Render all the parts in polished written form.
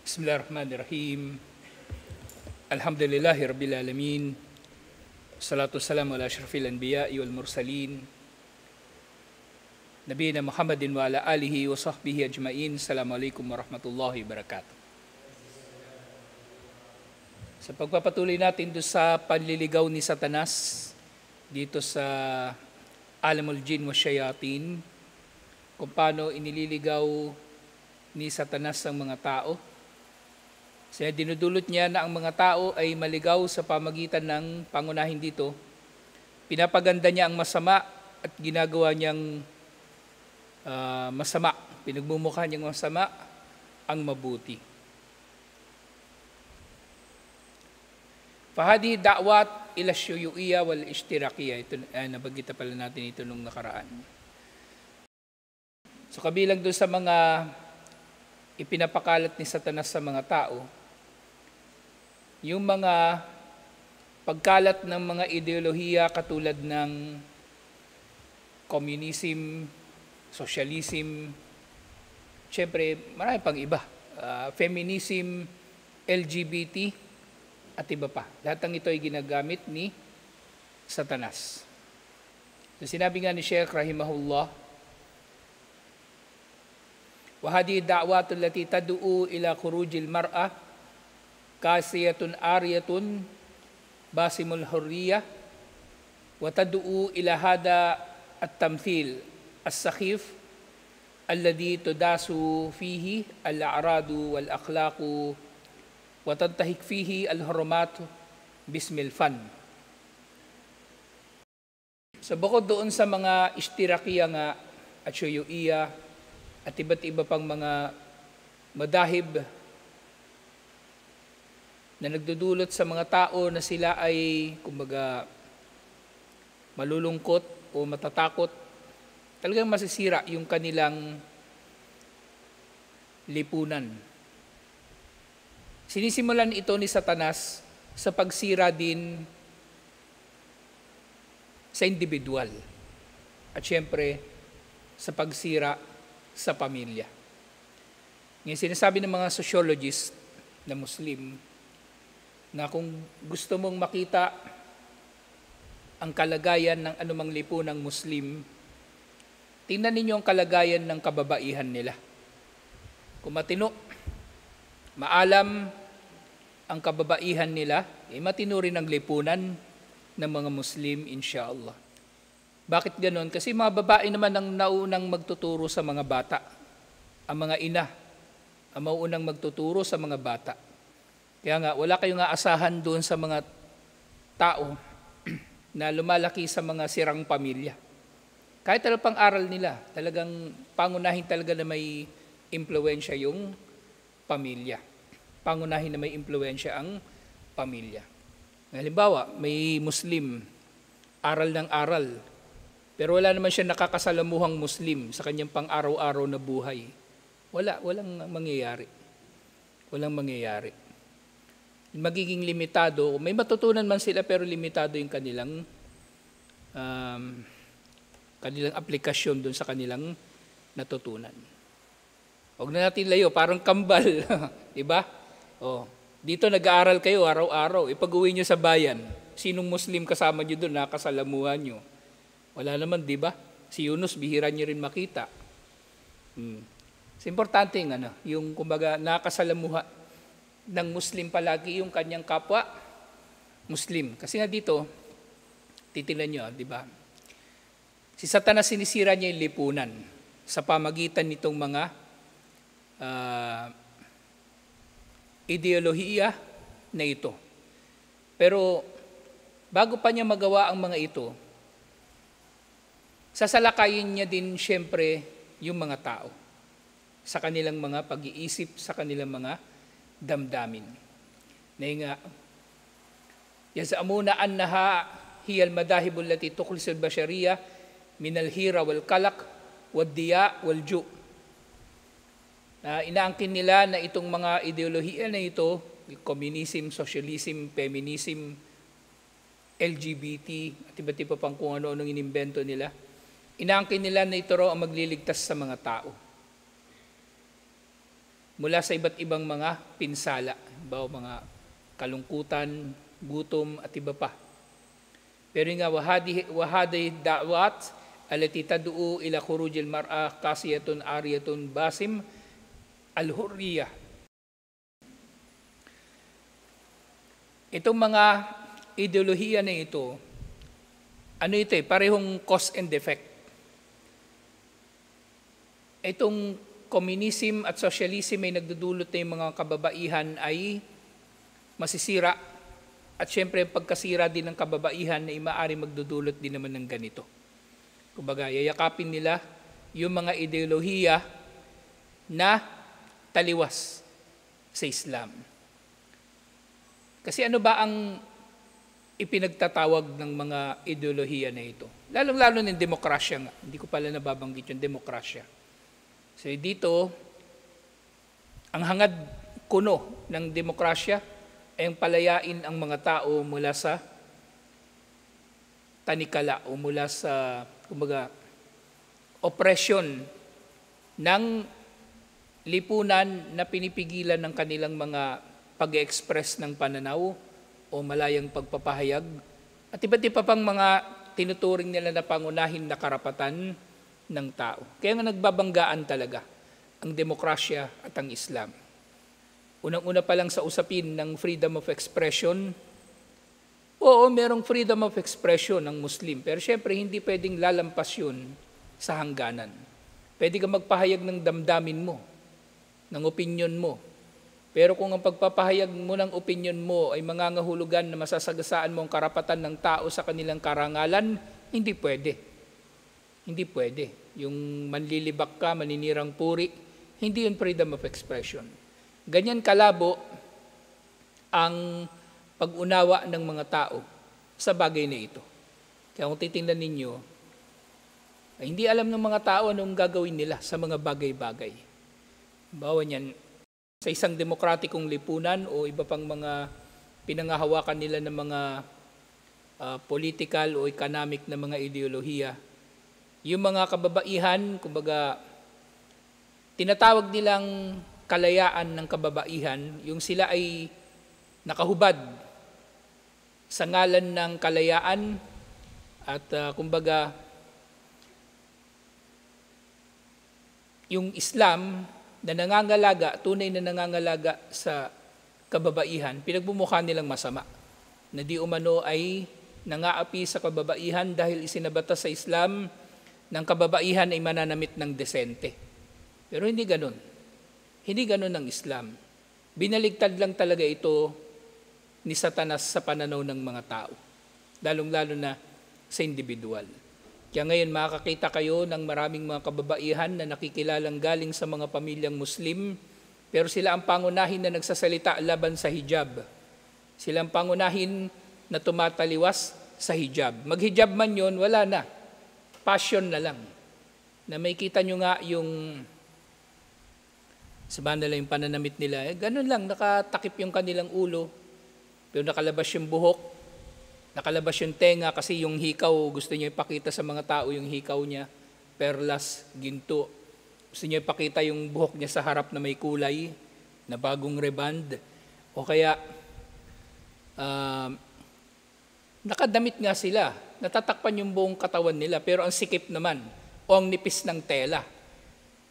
Bismillahirrahmanirrahim. Alhamdulillahi Rabbil Alamin. Salatu wassalamu ala asyrafil anbiya'i wal mursalin. Nabiyina Muhammadin wa ala alihi wa sahbihi ajma'in. Assalamualaikum warahmatullahi wabarakatuh. Sa pagpapatuloy natin doon sa panliligaw ni Satanas dito sa Alamul Jin wa Shayatin, kung paano inililigaw ni Satanas ang mga tao. Kaya dinudulot niya na ang mga tao ay maligaw sa pamagitan ng pangunahin dito. Pinapaganda niya ang masama at ginagawa niyang masama. Pinagmumukha niyang masama ang mabuti. Fahadi da'wat ila syuyu'iyya wal ishtirakiyya. Ito, nabagita pala natin ito nung nakaraan. So kabilang doon sa mga ipinapakalat ni Satanas sa mga tao, yung mga pagkalat ng mga ideolohiya katulad ng communism, socialism, syempre marami pang iba, feminism, LGBT, at iba pa. Lahat ng ito ay ginagamit ni Satanas. So, sinabi nga ni Sheikh rahimahullah, وَهَذِهِ الدَّعْوَاتُ الَّتِي تَدْعُو إِلَى خُرُوجِ الْمَرْأَةِ كَاسِيَةٌ آرِيَةٌ بَاسِمُ الْحُرِّيَّةِ وَتَدْعُو إِلَى هَذَا التَّمْثِيلِ السَّخِيفِ الَّذِي تُدَاسُ فِيهِ الْأَعْرَاضُ وَالْأَخْلَاقُ وَتَنْتَهِكْ فِيهِ الْحُرُمَاتُ بِاسْمِ الْفَنِّ. So bukod doon sa mga ishtirakiyya nga at syuyu'iyya at iba't iba pang mga madahib na nagdudulot sa mga tao na sila ay, kumbaga, malulungkot o matatakot, talagang masisira yung kanilang lipunan. Sinisimulan ito ni Satanas sa pagsira din sa individual at syempre sa pagsira sa pamilya. Ngayon, sinasabi ng mga sociologist na Muslim na kung gusto mong makita ang kalagayan ng anumang lipunang Muslim, tingnan ninyo ang kalagayan ng kababaihan nila. Kung matino, maalam ang kababaihan nila, matino rin ang lipunan ng mga Muslim, insyaAllah. Bakit ganon? Kasi mga babae naman ang naunang magtuturo sa mga bata. Ang mga ina ang mauunang magtuturo sa mga bata. Kaya nga, wala kayong aasahan doon sa mga tao na lumalaki sa mga sirang pamilya. Kahit ano pang aral nila, talagang pangunahin talaga na may impluwensya yung pamilya. Pangunahin na may impluwensya ang pamilya. Halimbawa, may Muslim, aral ng aral, pero wala naman siya nakakasalamuhang Muslim sa kanyang pang-araw-araw na buhay. Walang mangyayari. Walang mangyayari. Magiging limitado, may matutunan man sila pero limitado yung kanilang aplikasyon doon sa kanilang natutunan. Huwag na natin layo, parang kambal, di ba? Dito nag-aaral kayo araw-araw, ipag-uwi nyo sa bayan, sinong Muslim kasama nyo doon, nakasalamuhan nyo? Wala naman, di ba? Si Yunus, bihira nyo rin makita. It's importante yung kumbaga nakasalamuha ng Muslim palagi yung kanyang kapwa Muslim. Kasi nga dito, titingnan nyo, di ba? Si Satanas, sinisira niya yung lipunan sa pamagitan nitong mga ideolohiya na ito. Pero bago pa niya magawa ang mga ito, sasalakayin niya din siyempre yung mga tao sa kanilang mga pag-iisip, sa kanilang mga damdamin. Nga, yazamuna annaha hiyal madahibul lati tukhlisul bashariyah minal hira wal kalak wad diya wal ju. Inaangkin nila na itong mga ideolohiya na ito, communism, socialism, feminism, LGBT, at iba't iba pang kung ano-anong inimbento nila, inaangkin nila na ito raw ang magliligtas sa mga tao. mula sa iba't ibang mga pinsala, mga kalungkutan, gutom at iba pa. Pero nga wahadi da'wat alati tad'u ila khurujil mar'a kasiyatun ariyatun basim al-hurriyah. Itong mga ideolohiya na ito, parehong cause and effect. Itong communism at socialism ay nagdudulot na yung mga kababaihan ay masisira. At syempre, pagkasira din ng kababaihan ay maaari magdudulot din naman ng ganito. Kumbaga, yayakapin nila yung mga ideolohiya na taliwas sa Islam. Kasi ano ba ang ipinagtatawag ng mga ideolohiya na ito? Lalong-lalo ng demokrasya nga. Hindi ko pala nababanggit yung demokrasya. So dito, ang hangad kuno ng demokrasya ay ang palayain ang mga tao mula sa tanikala o mula sa, oppression ng lipunan na pinipigilan ng kanilang mga pag-express ng pananaw o malayang pagpapahayag at iba't iba pang mga tinuturing nila na pangunahin na karapatan ng tao. Kaya nga nagbabanggaan talaga ang demokrasya at ang Islam. Unang-una pa lang sa usapin ng freedom of expression, oo, merong freedom of expression ng Muslim, pero syempre hindi pwedeng lalampas yun sa hangganan. Pwede ka magpahayag ng damdamin mo, ng opinion mo, pero kung ang pagpapahayag mo ng opinion mo ay mangangahulugan na masasagasaan mo ang karapatan ng tao sa kanilang karangalan, hindi pwede. Hindi pwede. Yung manlilibak ka, maninirang puri, hindi yun freedom of expression. Ganyan kalabo ang pag-unawa ng mga tao sa bagay na ito. Kaya kung titingnan ninyo, ay hindi alam ng mga tao anong gagawin nila sa mga bagay-bagay. Bawa niyan, sa isang demokratikong lipunan o iba pang mga pinangahawakan nila ng mga political o economic na mga ideolohiya, yung mga kababaihan, tinatawag nilang kalayaan ng kababaihan, yung sila ay nakahubad sa ngalan ng kalayaan at yung Islam na nangangalaga, tunay na nangangalaga sa kababaihan, pinagbumukha nilang masama. Na di umano ay nangaapi sa kababaihan dahil isinabatas sa Islam ng kababaihan ay mananamit ng desente. Pero hindi ganun. Hindi ganun ang Islam. Binaligtad lang talaga ito ni Satanas sa pananaw ng mga tao. Lalong-lalo na sa individual. Kaya ngayon makakita kayo ng maraming mga kababaihan na nakikilalang galing sa mga pamilyang Muslim, pero sila ang pangunahin na nagsasalita laban sa hijab. Sila ang pangunahin na tumataliwas sa hijab. Maghijab man yun, wala na. Passion na lang. Na may kita nyo nga yung sabahan nila yung pananamit nila. Ganun lang, nakatakip yung kanilang ulo, pero nakalabas yung buhok, nakalabas yung tenga kasi yung hikaw, gusto niya ipakita sa mga tao yung hikaw niya, perlas, ginto. Gusto niya ipakita yung buhok niya sa harap na may kulay, na bagong reband. O kaya, nakadamit nga sila, natatakpan yung buong katawan nila, pero ang sikip naman, o ang nipis ng tela,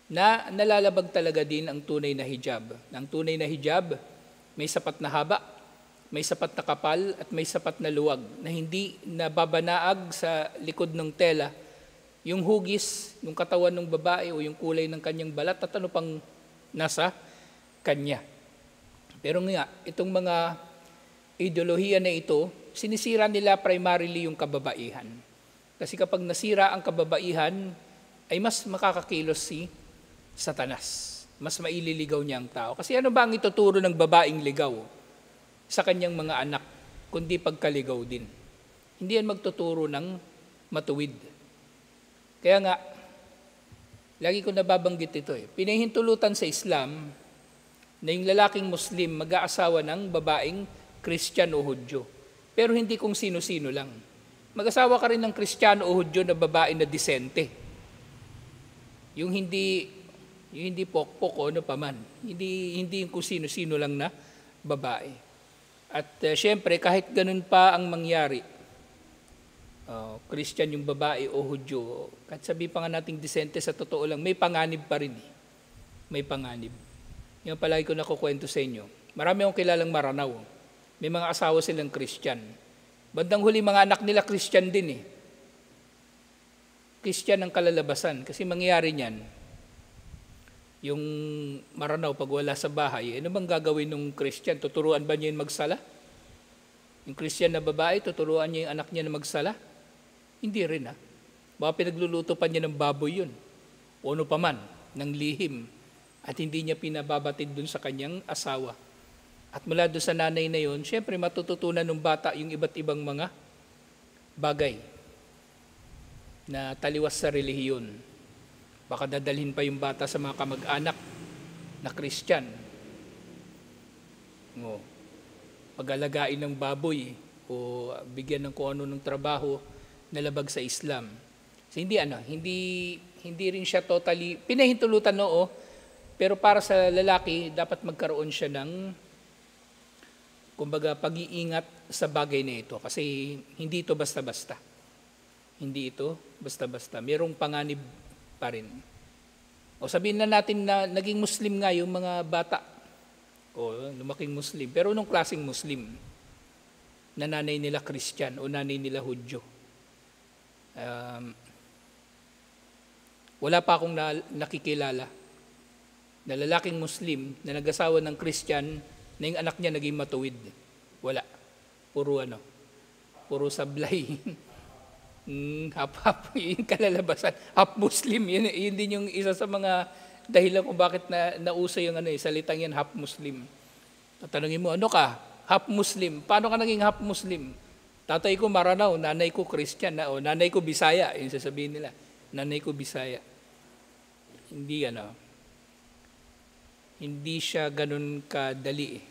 na nalalabag talaga din ang tunay na hijab. Ang tunay na hijab, may sapat na haba, may sapat na kapal at may sapat na luwag na hindi nababanaag sa likod ng tela yung hugis, yung katawan ng babae o yung kulay ng kanyang balat at ano pang nasa kanya. Pero nga, itong mga ideolohiya na ito, sinisira nila primarily yung kababaihan. Kasi kapag nasira ang kababaihan, ay mas makakakilos si Satanas. Mas maililigaw niya ang tao. Kasi ano ba ang ituturo ng babaeng ligaw sa kanyang mga anak, kundi pagkaligaw din? Hindi yan magtuturo ng matuwid. Kaya nga, lagi ko nababanggit ito pinahintulutan sa Islam na yung lalaking Muslim mag-aasawa ng babaeng Christian o Hudyo. Pero hindi kung sino-sino lang. Mag-asawa ka rin ng Kristiyano o Hudyo na babae na disente. Yung hindi Yung hindi pokpok o ano paman. Hindi yung kung sino-sino lang na babae. At syempre, kahit ganun pa ang mangyari, Christian yung babae o Hudyo, kahit sabi pa nga nating disente, sa totoo lang, may panganib pa rin. May panganib. Yung palagi ko nakukwento sa inyo. Marami akong kilalang Maranao. May mga asawa silang Christian. Bandang huli, mga anak nila Christian din eh. Christian ang kalalabasan. Kasi mangyayari niyan, yung Maranao pag wala sa bahay, ano bang gagawin ng Christian? Tuturuan ba niya yung magsala? Yung Christian na babae, tuturuan niya yung anak niya na magsala? Hindi rin ha. Baka pinagluluto pa niya ng baboy yun. O ano pa man, ng lihim. At hindi niya pinababatid dun sa kanyang asawa. At mula doon sa nanay na yun, syempre matututunan ng bata yung iba't ibang mga bagay na taliwas sa relihiyon. Baka dadalhin pa yung bata sa mga kamag-anak na Christian. Pag-alagain ng baboy o bigyan ng kung ano ng trabaho na labag sa Islam. So hindi rin siya totally, pinahintulutan pero para sa lalaki, dapat magkaroon siya ng kumbaga pag-iingat sa bagay na ito kasi hindi ito basta-basta. Hindi ito basta-basta. Merong panganib pa rin. O sabihin na natin na naging Muslim nga yung mga bata. O lumaking Muslim. Pero nung klaseng Muslim, na nanay nila Christian o nanay nila Hudyo. Wala pa akong nakikilala na lalaking Muslim na nag-asawa ng Christian na yung anak niya naging matuwid. Wala. Puro sablay. Half-half, yung kalalabasan. Half Muslim, yun din yung isa sa mga dahilan kung bakit nauso yung salitang yan, half Muslim. Tatanungin mo, ano ka? Half Muslim. Paano ka naging half Muslim? Tatay ko Maranao, nanay ko Christian, o nanay ko Bisaya, yung sasabihin nila. Nanay ko Bisaya. Hindi siya ganun kadali eh.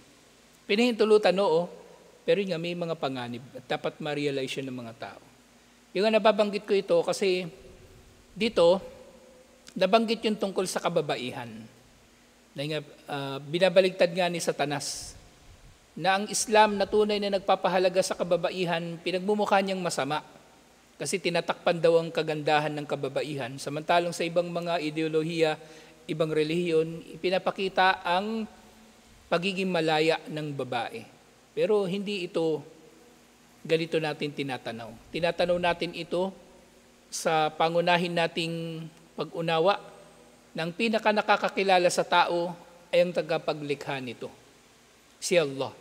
Pinahintulutan pero nga may mga panganib at dapat ma-realize yun ng mga tao. Yung nga nababanggit ko ito kasi dito, nabanggit yung tungkol sa kababaihan. Binabaligtad nga ni Satanas na ang Islam na tunay na nagpapahalaga sa kababaihan, pinagmumukha niyang masama. Kasi tinatakpan daw ang kagandahan ng kababaihan. Samantalang sa ibang mga ideolohiya, ibang relihiyon, ipinapakita ang pagiging malaya ng babae. Pero hindi ito ganito natin tinatanaw. Tinatanaw natin ito sa pangunahin nating pag-unawa ng pinaka nakakakilala sa tao ay ang tagapaglikha nito, si Allah.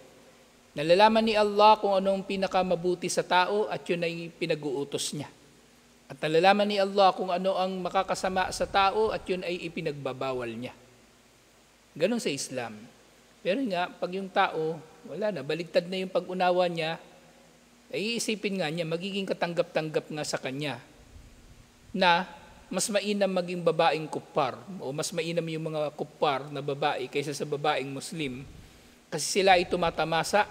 Nalalaman ni Allah kung anong pinakamabuti sa tao at yun ay pinag-uutos niya. At nalalaman ni Allah kung ano ang makakasama sa tao at yun ay ipinagbabawal niya. Ganon sa Islam. Pero nga, pag yung tao, wala na, baligtad na yung pag-unawa niya, ay iisipin nga niya, magiging katanggap-tanggap nga sa kanya na mas mainam maging babaeng kuppar o mas mainam yung mga kuppar na babae kaysa sa babaeng Muslim kasi sila ay tumatamasa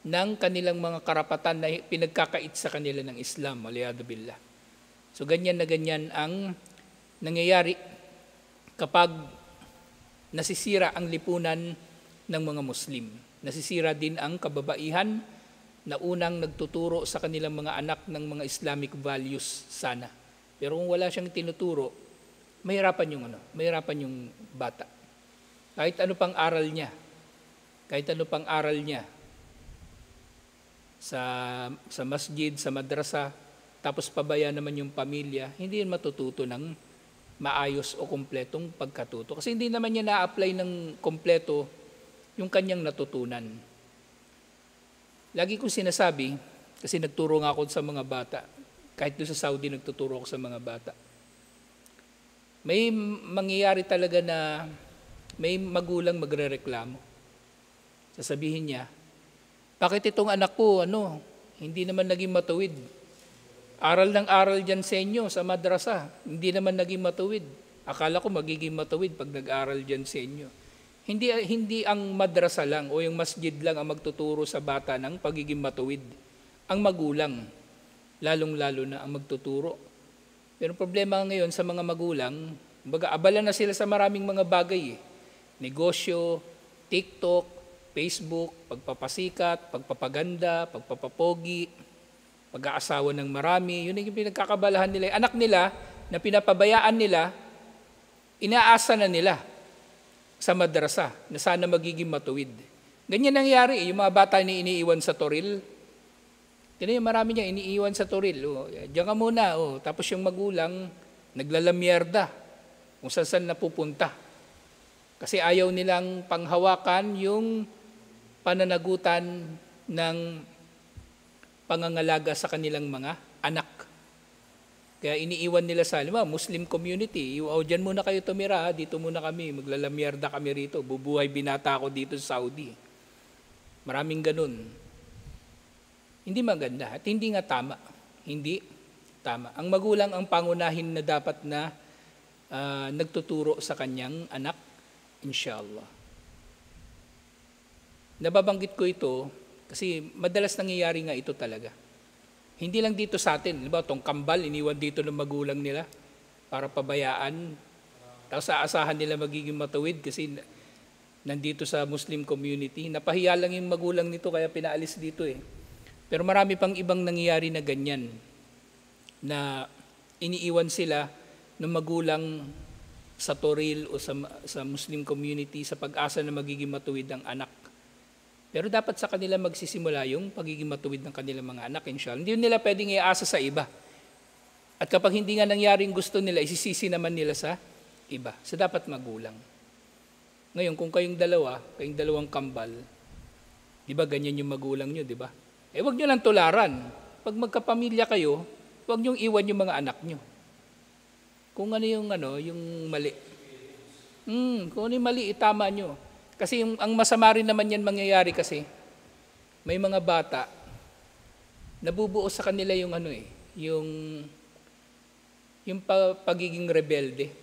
ng kanilang mga karapatan na pinagkakait sa kanila ng Islam, waliyadu billah. So ganyan na ganyan ang nangyayari kapag nasisira ang lipunan ng mga Muslim. Nasisira din ang kababaihan na unang nagtuturo sa kanilang mga anak ng mga Islamic values sana. Pero kung wala siyang tinuturo, mahirapan yung bata. Kahit ano pang aral niya, sa masjid, sa madrasa, tapos pabaya naman yung pamilya, hindi yan matututo ng maayos o kumpletong pagkatuto. Kasi hindi naman niya na-apply ng kumpleto yung kanyang natutunan. Lagi kong sinasabi, kasi nagturo nga ako sa mga bata, kahit doon sa Saudi nagtuturo ako sa mga bata. May mangyayari talaga na may magulang magrereklamo. Sasabihin niya, bakit itong anak ko, hindi naman naging matuwid. Aral ng aral dyan sa inyo, sa madrasa, hindi naman naging matuwid. Akala ko magiging matuwid pag nag-aral dyan sa inyo. Hindi ang madrasa lang o yung masjid lang ang magtuturo sa bata ng pagiging matuwid. Ang magulang, lalong-lalo na ang magtuturo. Pero problema ngayon sa mga magulang, Kumbaga, abala na sila sa maraming mga bagay. Negosyo, TikTok, Facebook, pagpapasikat, pagpapaganda, pagpapapogi, pag-aasawa ng marami. Yun yung pinagkakabalahan nila. Yung anak nila na pinapabayaan nila, inaasa na nila sa madrasa na sana magiging matuwid. Ganyan nangyari. Yung mga bata na iniiwan sa toril, marami niya iniiwan sa toril. Diyan ka muna. Tapos yung magulang, naglalamyerda kung saan napupunta. Kasi ayaw nilang panghawakan yung pananagutan ng pangangalaga sa kanilang mga anak. Kaya iniiwan nila sa Muslim community. Diyan muna kayo tumira, dito muna kami, maglalamyerda kami rito. Bubuhay binata ako dito sa Saudi. Maraming ganun. Hindi maganda at hindi nga tama. Hindi tama. Ang magulang ang pangunahin na dapat na nagtuturo sa kanyang anak, inshallah. Nababanggit ko ito kasi madalas nangyayari nga ito talaga. Hindi lang dito sa atin. Diba, itong kambal, iniwan dito ng magulang nila para pabayaan. Tapos aasahan nila magiging matuwid kasi nandito sa Muslim community. Napahiya lang yung magulang nito kaya pinaalis dito eh. Pero marami pang ibang nangyayari na ganyan, na iniiwan sila ng magulang sa toril o sa Muslim community sa pag-asa na magiging matuwid ang anak. Pero dapat sa kanila magsisimula yung pagiging matuwid ng kanilang mga anak, inshallah. Hindi nila pwedeng iasa sa iba. At kapag hindi nga nangyaring gusto nila, isisisi naman nila sa iba. So dapat magulang. Ngayon, kung kayong dalawang kambal, di ba ganyan yung magulang nyo, di ba? Huwag nyo lang tularan. Pag magkapamilya kayo, huwag nyo iwan yung mga anak nyo. Kung ano yung mali. Kung ano yung mali, itama nyo. Kasi ang masama rin naman yan mangyayari kasi, may mga bata, nabubuo sa kanila yung pagiging rebelde.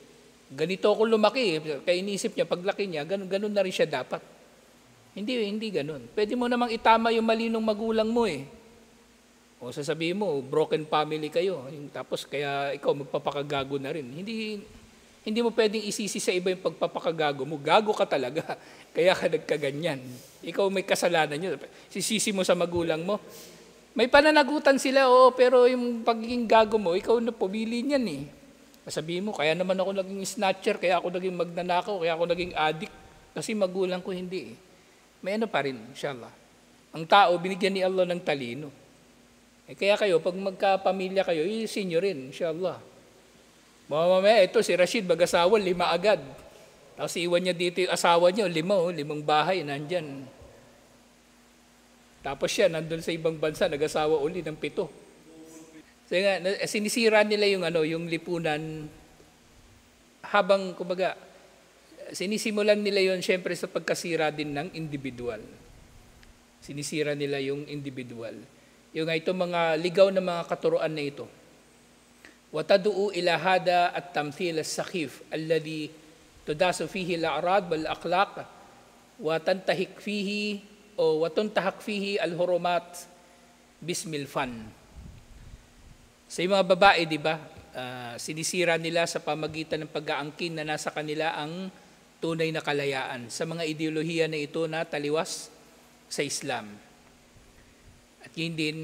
Ganito ako lumaki, kaya iniisip niya, paglaki niya, ganun na rin siya dapat. Hindi ganun. Pwede mo namang itama yung mali ng magulang mo eh. O sasabihin mo, broken family kayo. Tapos kaya ikaw magpapakagago na rin. Hindi mo pwedeng isisi sa iba yung pagpapakagago mo. Gago ka talaga. Kaya ka nagkaganyan. Ikaw may kasalanan nyo. Sisisi mo sa magulang mo. May pananagutan sila, pero yung pagiging gago mo, ikaw na pumili niyan eh. Sabihin mo, kaya naman ako naging snatcher, kaya ako naging magnanakaw, kaya ako naging addict. Kasi magulang ko hindi eh. May pa rin, inshallah. Ang tao, binigyan ni Allah ng talino. Kaya kayo, pag magkapamilya kayo, isin nyo rin, inshallah. Mamaya, ito si Rashid, mag-asawa, 5 agad. Tapos iwan niya dito yung asawa niya, 5 bahay, nandyan. Tapos siya, nandun sa ibang bansa, nag-asawa uli ng 7. So nga, sinisira nila yung lipunan habang, kumbaga, sinisimulan nila yon syempre sa pagkasira din ng individual. Sinisira nila yung individual. Yung ito mga ligaw na mga katuruan na ito. وَتَدُؤُ إِلَى هَذَا التَّمْثِيلَ السَّخِيفِ الَّذِي تُدَاسُ فِيهِ الْأَعْرَاض وَالْأَخْلَاقِ وَتَنْتَهِكْ فِيهِ الْحُرُمَاتِ بِاسْمِ الْفَنِ. Sa mga babae, di ba, sinisira nila sa pamagitan ng pag-aangkin na nasa kanila ang tunay na kalayaan sa mga ideolohiya na ito na taliwas sa Islam. At yun din,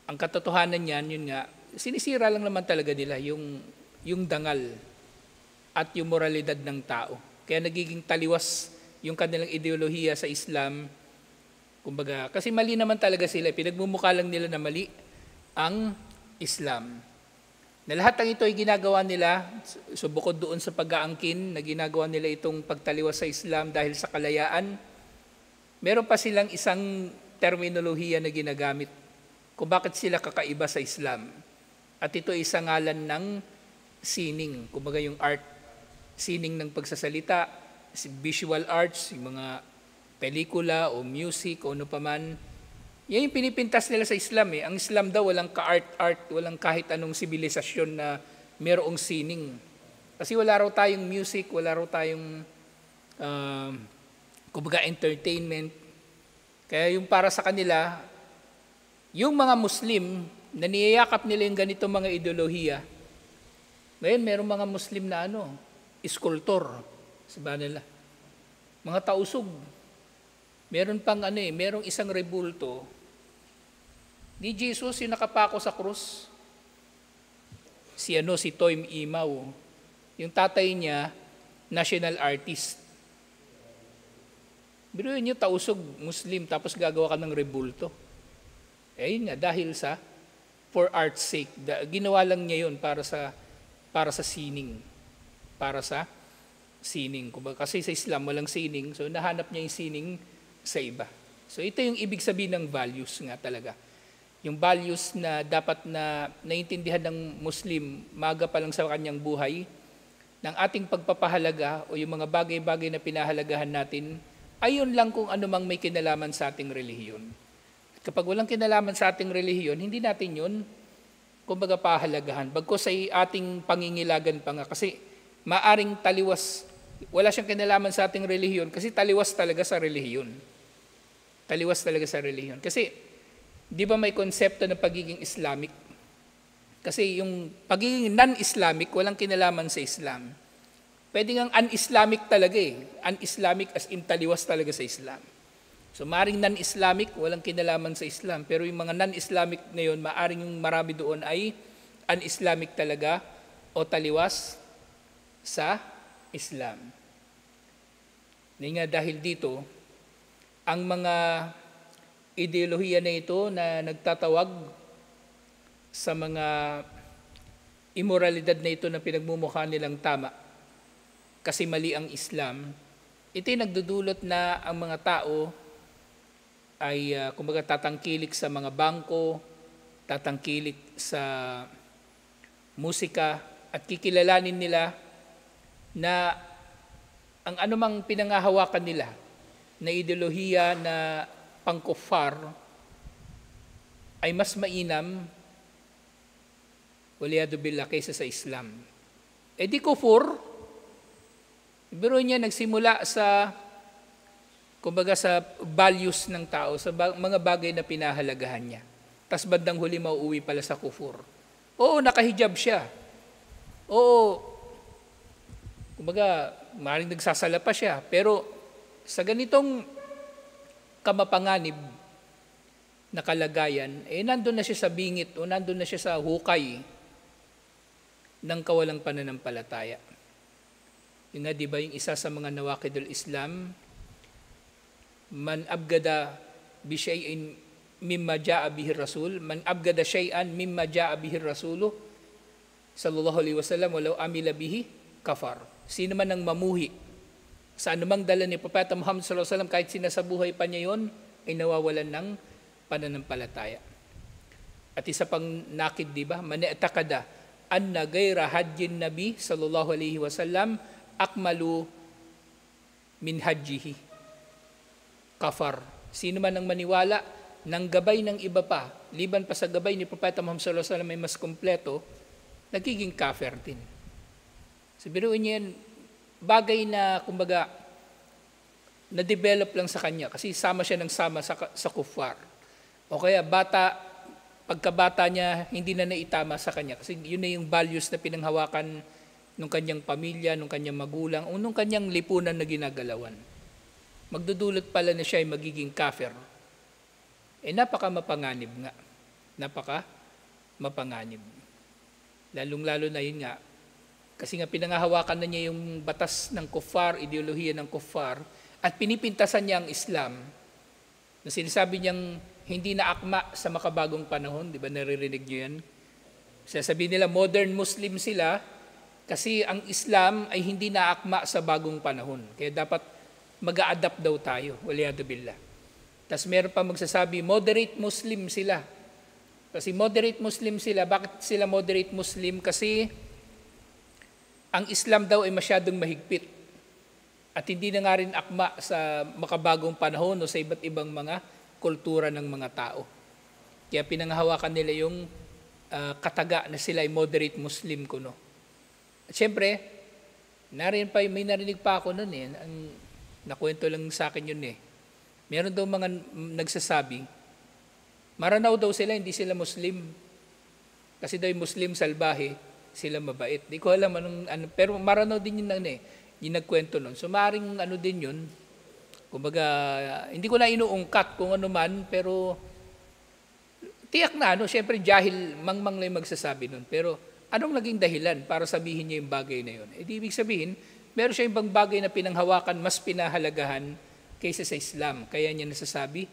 ang katotohanan niyan, yun nga, sinisira lang naman talaga nila yung dangal at yung moralidad ng tao. Kaya nagiging taliwas yung kanilang ideolohiya sa Islam. Kumbaga, kasi mali naman talaga sila. Pinagmumukha lang nila na mali ang Islam. Na lahat ng ito ay ginagawa nila, so bukod doon sa pag-aangkin na ginagawa nila itong pagtaliwas sa Islam dahil sa kalayaan, meron pa silang isang terminolohiya na ginagamit kung bakit sila kakaiba sa Islam. At ito ay isang ngalan ng sining, kumbaga yung art, sining ng pagsasalita, visual arts, yung mga pelikula o music o ano paman. Yan yung pinipintas nila sa Islam eh. Ang Islam daw walang ka-art, walang kahit anong sibilisasyon na merong sining. Kasi wala raw tayong music, wala raw tayong kumbaga entertainment. Kaya yung para sa kanila, yung mga Muslim na niyayakap nila yung ganitong mga ideolohiya, Ngayon, merong mga Muslim na iskultor sa nila. Mga tausog. Meron pang merong isang rebulto ni Jesus yung nakapako sa krus. Si Toym Imaw. Yung tatay niya, national artist. Biruin niyo, tausog, Muslim, tapos gagawa ka ng rebulto. Yun nga, dahil for art's sake, ginawa lang niya yun para sa sining. Para sa sining. Kasi sa Islam, walang sining, so nahanap niya yung sining sa iba. So ito yung ibig sabihin ng values nga talaga. Yung values na dapat na naintindihan ng Muslim, maga pa lang sa kanyang buhay, ng ating pagpapahalaga o yung mga bagay-bagay na pinahalagahan natin, ayon lang kung ano mang may kinalaman sa ating relihiyon. At kapag walang kinalaman sa ating relihiyon, hindi natin yun, kumbaga pahalagahan. Bagkus ay ating pangingilagan pa nga, kasi maaring taliwas, wala siyang kinalaman sa ating relihiyon, kasi taliwas talaga sa relihiyon. Taliwas talaga sa relihiyon. Kasi, di ba may konsepto ng pagiging Islamic? Kasi yung pagiging non-Islamic, walang kinalaman sa Islam. Pwede ngang un-Islamic talaga Un-Islamic as in taliwas talaga sa Islam. So maring non-Islamic, walang kinalaman sa Islam. Pero yung mga non-Islamic na yun, maaring yung marami doon ay un-Islamic talaga o taliwas sa Islam. Dahil dito, ang mga ideolohiya na ito na nagtatawag sa mga immoralidad na ito na pinagmumukha nilang tama kasi mali ang Islam, ito'y nagdudulot na ang mga tao ay kumbaga tatangkilik sa mga bangko, tatangkilik sa musika at kikilalanin nila na ang anumang pinangahawakan nila na ideolohiya na pangkufar ay mas mainam waliyadu billah kaysa sa Islam. Di kufur, biro niya nagsimula sa kumbaga sa values ng tao, sa mga bagay na pinahalagahan niya. Tas bandang huli mauuwi pala sa kufur. Oo, nakahijab siya. Oo, kumbaga maaaring nagsasala pa siya, pero sa ganitong kamapanganib na kalagayan, nandun na siya sa bingit o nandun na siya sa hukay ng kawalang pananampalataya. Yung nga, di ba yung isa sa mga nawakidul Islam, man abgada bi shay'in mimma ja'a bihi rasul, man abgada shay'an mimma ja'a bihi rasulu, sallallahu alaihi wasallam, walau amila bihi, kafar. Sino man ang mamuhi sa anumang dala ni Propeta Muhammad sallallahu alaihi wasallam, kahit sinasabuhay pa niya yon, ay nawawalan ng pananampalataya. At isa pang nakid, di ba? Man i'taqada anna ghayra hajjin nabi sallallahu alaihi wasallam akmalu min hajjihi, kafar. Sino man ang maniwala ng gabay ng iba pa, liban pa sa gabay ni Propeta Muhammad sallallahu alaihi wasallam ay mas kumpleto, nagiging kafir din. Sabihin niya yan, bagay na kumbaga na-develop lang sa kanya kasi sama siya ng sama sa kuffar. O kaya pagkabata niya hindi na naitama sa kanya kasi yun na yung values na pinanghawakan nung kanyang pamilya, nung kanyang magulang, o nung kanyang lipunan na ginagalawan. Magdudulot pala na siya ay magiging kafir. Napaka mapanganib nga. Napaka mapanganib. Lalong-lalo na yun nga, kasi nga pinangahawakan na niya yung batas ng kuffar, ideolohiya ng kuffar, at pinipintasan niya ang Islam, na sinasabi niyang hindi na akma sa makabagong panahon, di ba naririnig niyo yan? Sasabihin nila modern Muslim sila, kasi ang Islam ay hindi na akma sa bagong panahon. Kaya dapat mag-a-adapt daw tayo, waliyadu billah. Tapos meron pa magsasabi, moderate Muslim sila. Kasi moderate Muslim sila, bakit sila moderate Muslim? Kasi ang Islam daw ay masyadong mahigpit at hindi na nga rin akma sa makabagong panahon o sa iba't ibang mga kultura ng mga tao. Kaya pinanghahawakan nila yung kataga na sila ay moderate Muslim kuno. At syempre, may narinig pa ako noon ang nakwento lang sa akin yun Meron daw mga nagsasabi, maranaw daw sila, hindi sila Muslim. Kasi daw yung Muslim salbahe, sila mabait. Di ko alam pero Maranaw din yun yung nagkwento nun. So maring din yun. Kumbaga, hindi ko na inuungkat kung ano man, pero tiyak na, syempre jahil mangmang lang magsasabi nun. Pero anong naging dahilan para sabihin niya yung bagay na yun? Di ibig sabihin, meron siya ibang bagay na pinanghawakan, mas pinahalagahan kaysa sa Islam. Kaya niya nasasabi,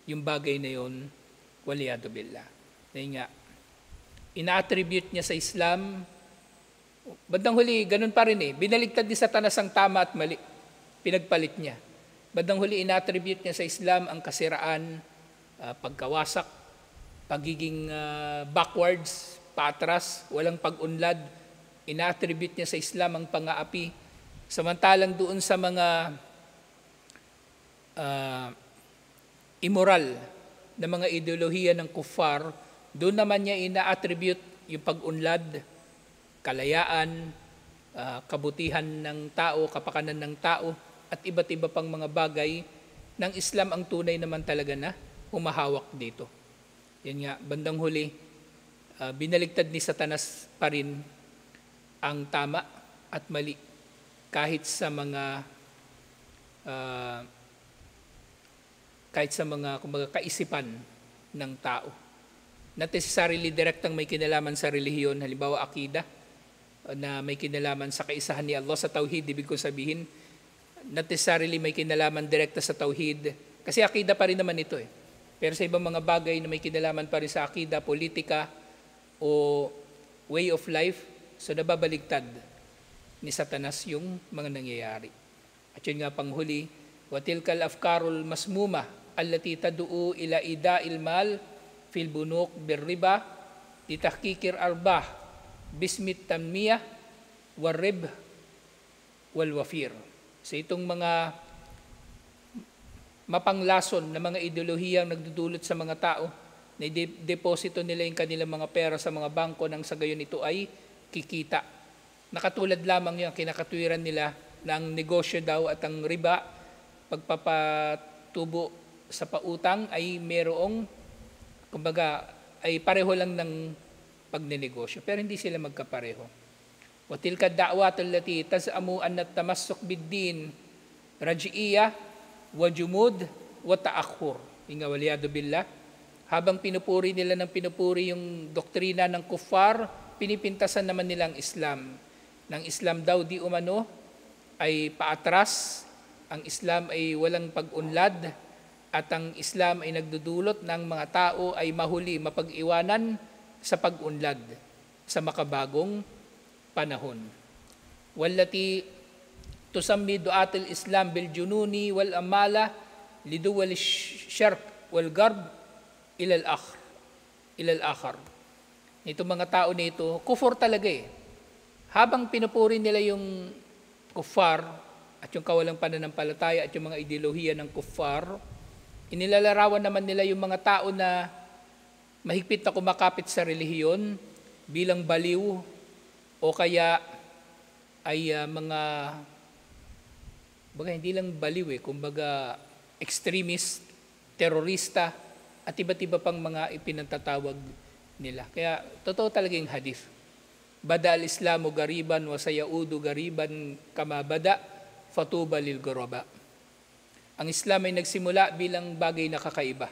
yung bagay na yun, waliyadu billah. Dahil nga, ina-attribute niya sa Islam, bandang huli, ganun pa rin Binaligtad ni Satanas ang tama at mali. Pinagpalit niya. Bandang huli, ina-attribute niya sa Islam ang kasiraan, pagkawasak, pagiging backwards, paatras, walang pag-unlad. Ina-attribute niya sa Islam ang pang-aapi. Samantalang doon sa mga immoral na mga ideolohiya ng kuffar, doon naman niya ina-attribute yung pag-unlad, kalayaan, kabutihan ng tao, kapakanan ng tao, at iba't iba pang mga bagay ng Islam ang tunay naman talaga na humahawak dito. Yan nga, bandang huli, binaligtad ni Satanas pa rin ang tama at mali kahit sa mga kumbaga, kaisipan ng tao. Not necessarily direktang may kinalaman sa relihiyon, halimbawa akida, na may kinalaman sa kaisahan ni Allah sa tauhid, ibig kong sabihin, not necessarily may kinalaman direkta sa tauhid, kasi akida pa rin naman ito Pero sa ibang mga bagay na may kinalaman pa rin sa akida, politika, o way of life, so nababaligtad ni Satanas yung mga nangyayari. At yun nga panghuli, وَتِلْكَ الْأَفْكَارُ الْمَسْمُومَةِ الَّتِي تَدُؤُ إِلَى إِدَاءِ الْمَالِ فِي الْبُنُوقِ بِالرِّبَى لِتَحْقِيقِ الْأَرْبَاحِ بِاسْمِ التَّنْمِيَةِ وَالرِّبْحِ وَالْوَفِيرِ. So itong mga mapanglason na mga ideolohiyang nagdudulot sa mga tao, na deposito nila yung kanilang mga pera sa mga bangko nang sa gayon ito ay kikita. Nakatulad lamang yung kinakatwiran nila na ang negosyo daw at ang riba, pagpapatubo sa pautang ay merong, kumbaga, ay pareho lang ng pagnenegosyo. Pero hindi sila magkapareho. وَتِلْكَ الدَّعْوَاتُ الَّتِي تَزْعَمُ أَنَّ التَّمَسُّكَ بِالدِّينِ رَجْعِيَّةٌ وَجُمُودٌ وَتَأَخُّرٌ. Inga waliyadu billah. Habang pinupuri nila ng pinupuri yung doktrina ng kuffar, pinipintasan naman nilang Islam. Nang Islam daw di umano ay paatras, ang Islam ay walang pag-unlad, at ang Islam ay nagdudulot ng mga tao ay mahuli, mapag-iwanan sa pag-unlad sa makabagong panahon. Wallati tusammi du'atul Islam bil jununi wal amala liduwal syarq wal garb ila al-akhar. Itong mga tao nito, kufur talaga Habang pinupuri nila yung kuffar at yung kawalang pananampalataya at yung mga ideolohiya ng kuffar, inilalarawan naman nila yung mga tao na mahigpit na kumakapit sa relihiyon bilang baliw o kaya ay hindi lang baliw kumbaga extremist, terorista, at iba't iba pang mga ipinantatawag nila. Kaya totoo talaga yung hadith. Bada al-Islamu gariban wa sayaudu gariban kama bada fatuba lil ghuraba. Ang Islam ay nagsimula bilang bagay na kakaiba.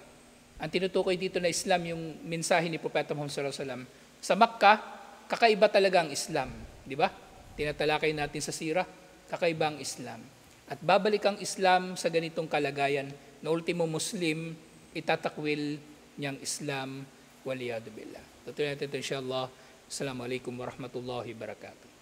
Ang tinutukoy dito na Islam yung mensahe ni Propeta Muhammad sallallahu alaihi wasallam. Sa Makkah, kakaiba talaga ang Islam, di ba? Tinatalakay natin sa sirah, kakaiba ang Islam. At babalik ang Islam sa ganitong kalagayan na ultimo Muslim, itatakwil niyang Islam waliyadu billah. Tutuloy natin ito insyaAllah. Assalamualaikum warahmatullahi wabarakatuh.